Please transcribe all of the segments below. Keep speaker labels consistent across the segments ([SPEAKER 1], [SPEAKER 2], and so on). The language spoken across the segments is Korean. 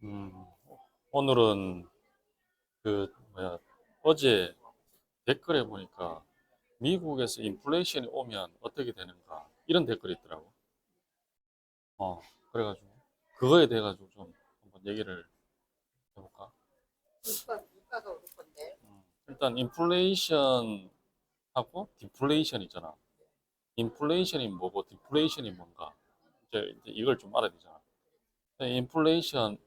[SPEAKER 1] 음, 오늘은 어제 댓글에 보니까 미국에서 인플레이션이 오면 어떻게 되는가 이런 댓글이 있더라고. 어, 그래가지고 그거에 대해 가지고 좀 한번 얘기를 해볼까?
[SPEAKER 2] 물가가 오를 건데.
[SPEAKER 1] 일단 인플레이션하고 디플레이션 있잖아. 인플레이션이 뭐고 디플레이션이 뭔가 이제 이걸 좀 알아야 되잖아. 인플레이션이란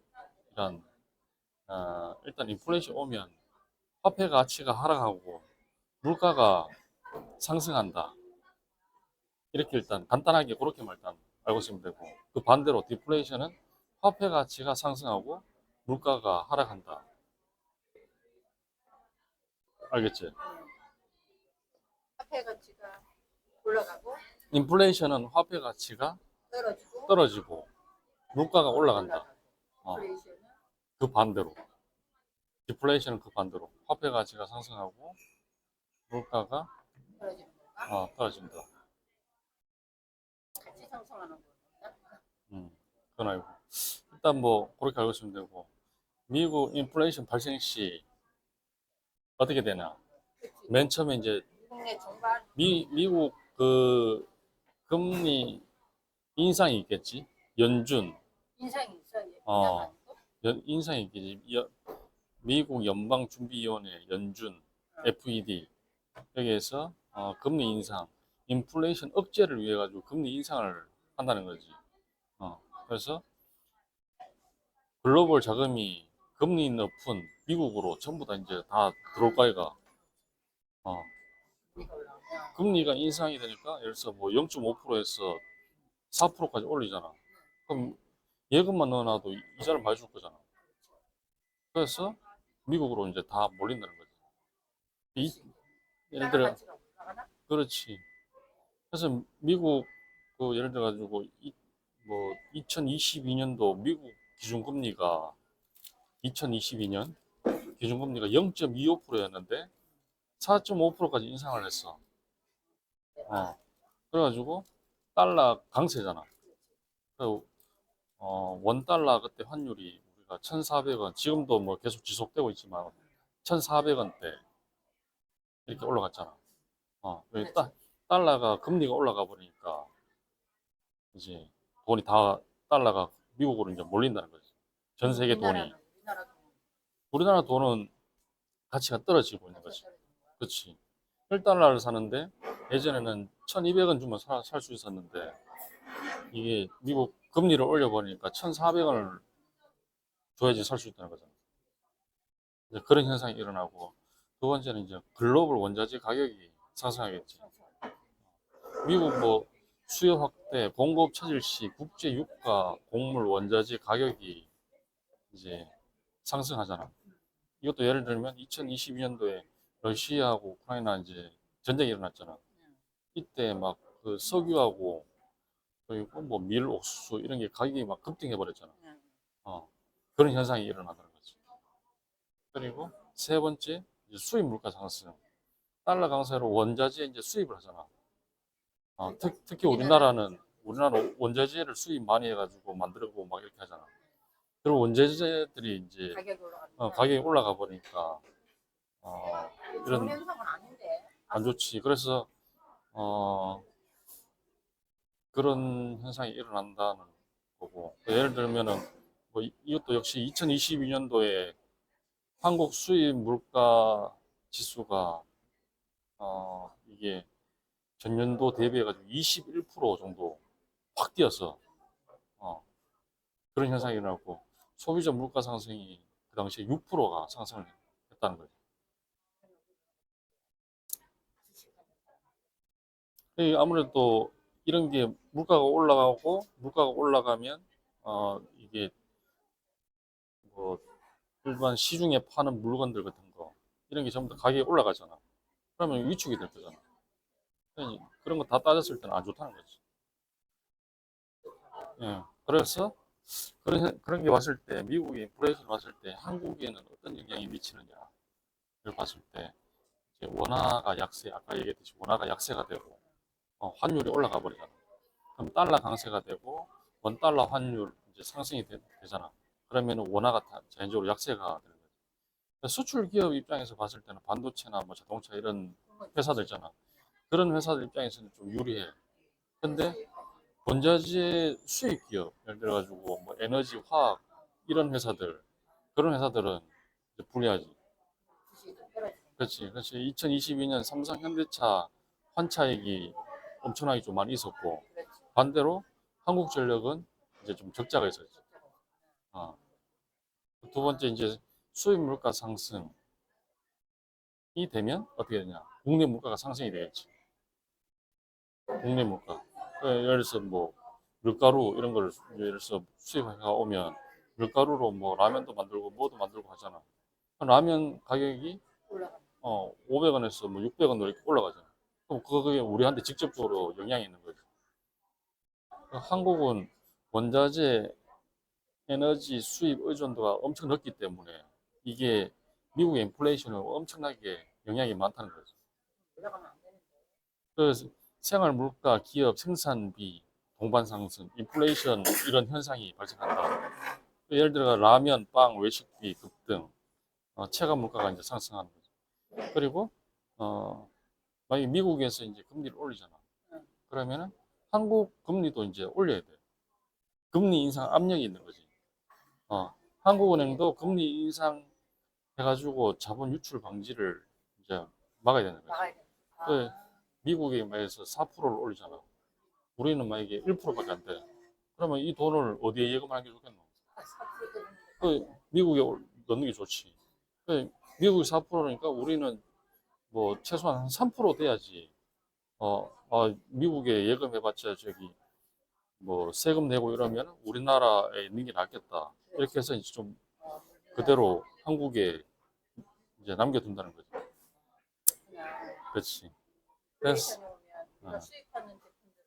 [SPEAKER 1] 일단 인플레이션 오면 화폐 가치가 하락하고 물가가 상승한다. 이렇게 일단 간단하게 그렇게만 일단 알고 있으면 되고, 그 반대로 디플레이션은 화폐 가치가 상승하고 물가가 하락한다. 알겠지?
[SPEAKER 2] 화폐 가치가 올라가고
[SPEAKER 1] 인플레이션은 화폐 가치가
[SPEAKER 2] 떨어지고
[SPEAKER 1] 떨어지고 물가가 올라간다.
[SPEAKER 2] 올라가고.
[SPEAKER 1] 어,
[SPEAKER 2] 인플레이션은
[SPEAKER 1] 그 반대로. 디플레이션은 그 반대로 화폐 가치가 상승하고 물가가
[SPEAKER 2] 떨어지는 건가?
[SPEAKER 1] 떨어진다.
[SPEAKER 2] 같이 상승하는 건가?
[SPEAKER 1] 음, 그건 알고. 일단 뭐 그렇게 알고 있으면 되고, 미국 인플레이션 발생 시 어떻게 되나?
[SPEAKER 2] 그렇지.
[SPEAKER 1] 맨 처음에 이제
[SPEAKER 2] 국내 정반
[SPEAKER 1] 미국 그 금리 인상이 있겠지. 연준,
[SPEAKER 2] 인상이 있어. 인상
[SPEAKER 1] 어,
[SPEAKER 2] 아니고?
[SPEAKER 1] 인상이 있겠지. 미국 연방준비위원회 연준, FED 여기에서 금리 인상, 인플레이션 억제를 위해 가지고 금리 인상을 한다는 거지. 그래서 글로벌 자금이 금리 높은 미국으로 전부 다 이제 다 들어올 거니까. 어,
[SPEAKER 2] 우리가 올라오면
[SPEAKER 1] 금리가 인상이 되니까 예를 들어서 뭐 0.5%에서 4%까지 올리잖아. 그럼 예금만 넣어놔도 이자를 많이 줄 거잖아. 그래서 미국으로 이제 다 몰린다는 거지. 이, 예를
[SPEAKER 2] 달러
[SPEAKER 1] 들어,
[SPEAKER 2] 가치가 올라가나?
[SPEAKER 1] 그렇지. 그래서 미국, 예를 들어 가지고, 뭐, 2022년도 미국 기준금리가, 2022년 기준금리가 0.25%였는데, 4.5%까지 인상을 했어. 어, 그래가지고, 달러 강세잖아. 그래서, 원 달러 그때 환율이 우리가 1,400원, 지금도 뭐 계속 지속되고 있지만, 1,400원대 이렇게 올라갔잖아.
[SPEAKER 2] 그렇지.
[SPEAKER 1] 달러가 금리가 올라가 버리니까 이제 돈이 다 달러가 미국으로 이제 몰린다는 거지. 전 세계 돈이.
[SPEAKER 2] 우리나라 돈
[SPEAKER 1] 우리나라 돈은 가치가 떨어지고 있는 거지. 그렇지. 1달러를 사는데 예전에는 1,200원 주면 살 수 있었는데 이게 미국 금리를 올려버리니까 1,400원을 줘야지 살 수 있다는 거잖아. 이제 그런 현상이 일어나고 두 번째는 이제 글로벌 원자재 가격이 상승하겠지. 미국 뭐 수요 확대, 공급 차질 시 국제 유가, 곡물, 원자재 가격이 이제 상승하잖아. 이것도 예를 들면 2022년도에 러시아하고 우크라이나 이제 전쟁이 일어났잖아. 이때 막 그 석유하고 그리고 뭐 밀, 옥수수 이런 게 가격이 막 급등해 버렸잖아. 어, 그런 현상이 일어나는 거지. 그리고 세 번째 이제 수입 물가 상승. 달러 강세로 원자재 이제 수입을 하잖아. 특히 우리나라 원자재를 수입 많이 해가지고 만들고 막 이렇게 하잖아. 그리고 원자재들이 이제
[SPEAKER 2] 가격이 올라가니까
[SPEAKER 1] 가격이 올라가 버리니까
[SPEAKER 2] 좋은
[SPEAKER 1] 이런
[SPEAKER 2] 현상은 아닌데.
[SPEAKER 1] 안 좋지. 그래서 어, 그런 현상이 일어난다는 거고. 예를 들면은 뭐 이것도 역시 2022년도에 한국 수입 물가 지수가 이게 전년도 대비해가지고 21% 정도 확 뛰었어. 어, 그런 현상이 일어났고 소비자 물가 상승이 그 당시에 6%가 상승을 했다는 거죠. 아무래도 이런 게 물가가 올라가고 물가가 올라가면 이게 뭐 일반 시중에 파는 물건들 같은 거 이런 게 전부 다 가격이 올라가잖아. 그러면 위축이 될 거잖아. 그런 거 다 따졌을 때는 안 좋다는 거지. 예. 그래서 그런 게 왔을 때 미국이 인플레이션 왔을 때 한국에는 어떤 영향이 미치느냐를 봤을 때 이제 원화가 약세 아까 얘기했듯이 원화가 약세가 되고 환율이 올라가 버리잖아. 그럼 달러 강세가 되고 원 달러 환율 이제 상승이 되잖아. 그러면 원화가 자연적으로 약세가 되는 거죠. 수출 기업 입장에서 봤을 때는 반도체나 뭐 자동차 이런 회사들 있잖아. 그런 회사들 입장에서는 좀 유리해. 근데 원자재 수입 기업, 예를 들어가지고 뭐 에너지, 화학 이런 회사들, 그런 회사들은 이제 불리하지. 그렇지. 그렇지. 2022년 삼성, 현대차 환차익이 엄청나게 좀 많이 있었고, 반대로 한국전력은 이제 좀 적자가 있었지. 어. 두 번째 이제 수입 물가 상승이 되면 어떻게 되냐? 국내 물가가 상승이 되겠지. 국내 물가. 예를 들어서 뭐 밀가루 이런 걸 예를 들어서 수입해가 오면 밀가루로 뭐 라면도 만들고 뭐도 만들고 하잖아. 라면 가격이 500원에서 뭐 600원으로 이렇게 올라가잖아. 그럼 그게 우리한테 직접적으로 영향이 있는 거지. 한국은 원자재 에너지 수입 의존도가 엄청 높기 때문에 이게 미국의 인플레이션에 엄청나게 영향이 많다는 거죠. 그래서 생활 물가, 기업 생산비 동반 상승, 인플레이션 이런 현상이 발생한다. 예를 들어 라면, 빵, 외식비 급등, 체감 물가가 이제 상승하는 거죠. 그리고 어, 만약에 미국에서 이제 금리를 올리잖아. 그러면은 한국 금리도 이제 올려야 돼. 금리 인상 압력이 있는 거지. 한국은행도 금리 인상 해가지고 자본 유출 방지를 이제 막아야 되는 거지. 그 미국에 만약에 4%를 올리잖아. 우리는 만약에 1%밖에 안 돼. 그러면 이 돈을 어디에 예금하는 게 좋겠노? 미국에 넣는 게 좋지. 미국이 4%니까 우리는 뭐 최소한 한 3% 돼야지. 미국에 예금해봤자 저기 뭐 세금 내고 이러면 우리나라에 있는 게 낫겠다. 이렇게 해서 이제 좀 그대로 한국에 이제 남겨둔다는 거지. 그렇지. 그래서
[SPEAKER 2] 수입하는 제품들은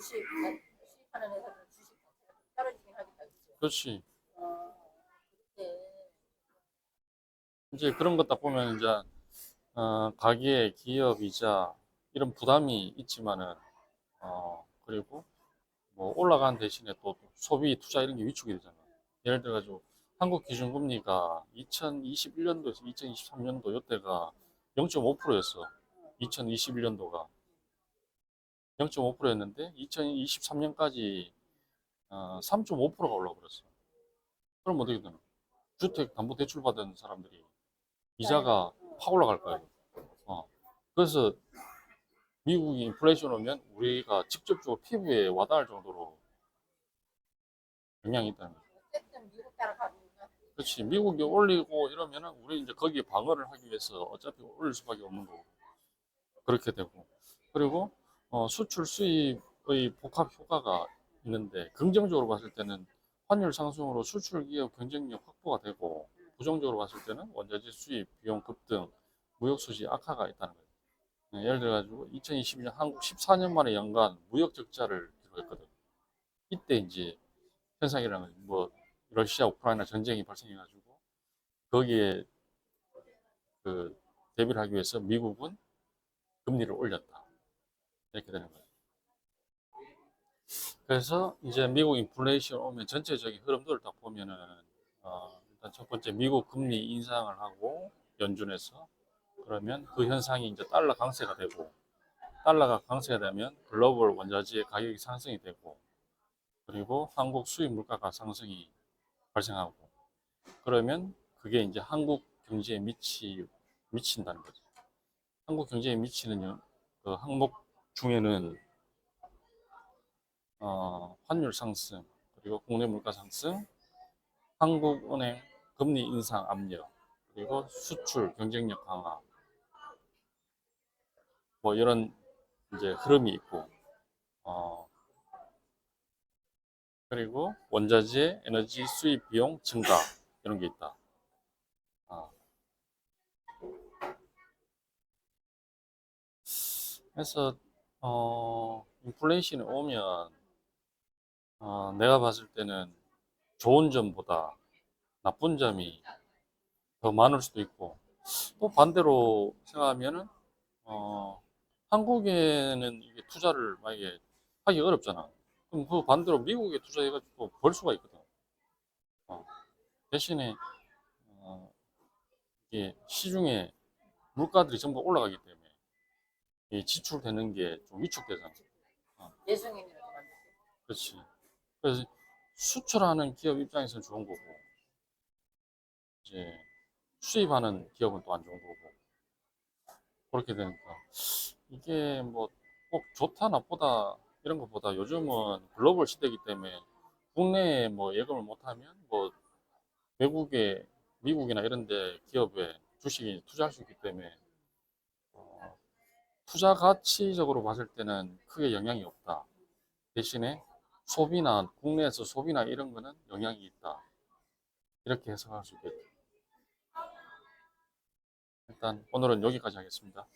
[SPEAKER 2] 수입하는 회사들은 주식 가치가 좀 떨어지긴 하겠다. 그죠?
[SPEAKER 1] 그렇지.
[SPEAKER 2] 그때
[SPEAKER 1] 이제 그런 것 딱 보면 이제 가계, 기업 이자 이런 부담이 있지만은 그리고 뭐 올라간 대신에 또 소비, 투자 이런 게 위축이 되잖아. 예를 들어가지고 한국 기준금리가 2021년도에서 2023년도 이때가 0.5%였어. 2021년도가 0.5%였는데 2023년까지 3.5%가 올라버렸어. 그럼 어떻게 되나? 주택 담보 대출 받은 사람들이 이자가 확 올라갈 거예요. 어. 그래서 미국이 인플레이션 오면 우리가 직접적으로 피부에 와닿을 정도로 영향이 있다는 거죠.
[SPEAKER 2] 어쨌든 미국 따라가고 있나?
[SPEAKER 1] 그렇지. 미국이 올리고 이러면은 우리 이제 거기에 방어를 하기 위해서 어차피 올릴 수밖에 없는 거고. 그렇게 되고. 그리고 수출 수입의 복합 효과가 있는데 긍정적으로 봤을 때는 환율 상승으로 수출 기업 경쟁력 확보가 되고 부정적으로 봤을 때는 원자재 수입 비용 급등, 무역 수지 악화가 있다는 거예요. 예를 들어 가지고 2022년 한국 14년 만에 연간 무역 적자를 기록했거든. 이때 이제 현상이라는 거지. 뭐 러시아 우크라이나 전쟁이 발생해 가지고 거기에 그 대비를 하기 위해서 미국은 금리를 올렸다. 이렇게 되는 거예요. 그래서 이제 미국 인플레이션 오면 전체적인 흐름들을 딱 보면은 일단 첫 번째 미국 금리 인상을 하고 연준에서 그러면 그 현상이 이제 달러 강세가 되고 달러가 강세가 되면 글로벌 원자재 가격이 상승이 되고 그리고 한국 수입 물가가 상승이 발생하고 그러면 그게 이제 한국 경제에 미친다는 거죠. 한국 경제에 미치는 그 항목 중에는 환율 상승 그리고 국내 물가 상승 한국은행 금리 인상 압력, 그리고 수출 경쟁력 강화, 뭐 이런 이제 흐름이 있고, 어, 그리고 원자재 에너지 수입 비용 증가 이런 게 있다. 어, 그래서 인플레이션이 오면 내가 봤을 때는 좋은 점보다 나쁜 점이 더 많을 수도 있고, 또 반대로 생각하면은 한국에는 이게 투자를 만약에 하기 어렵잖아. 그럼 그 반대로 미국에 투자해가지고 벌 수가 있거든. 어. 대신에 이게 시중에 물가들이 전부 올라가기 때문에 이 지출되는 게 좀 위축되잖아.
[SPEAKER 2] 내숭인이라고 만들죠.
[SPEAKER 1] 그렇지. 그래서 수출하는 기업 입장에서는 좋은 거고, 이제 수입하는 기업은 또 안 좋은 거고, 그렇게 되니까 이게 뭐 꼭 좋다 나쁘다 이런 것보다 요즘은 글로벌 시대이기 때문에 국내에 뭐 예금을 못하면 뭐 외국에 미국이나 이런 데 기업에 주식이 투자할 수 있기 때문에 어, 투자 가치적으로 봤을 때는 크게 영향이 없다. 대신에 소비나 국내에서 소비나 이런 거는 영향이 있다. 이렇게 해석할 수 있겠죠. 일단 오늘은 여기까지 하겠습니다.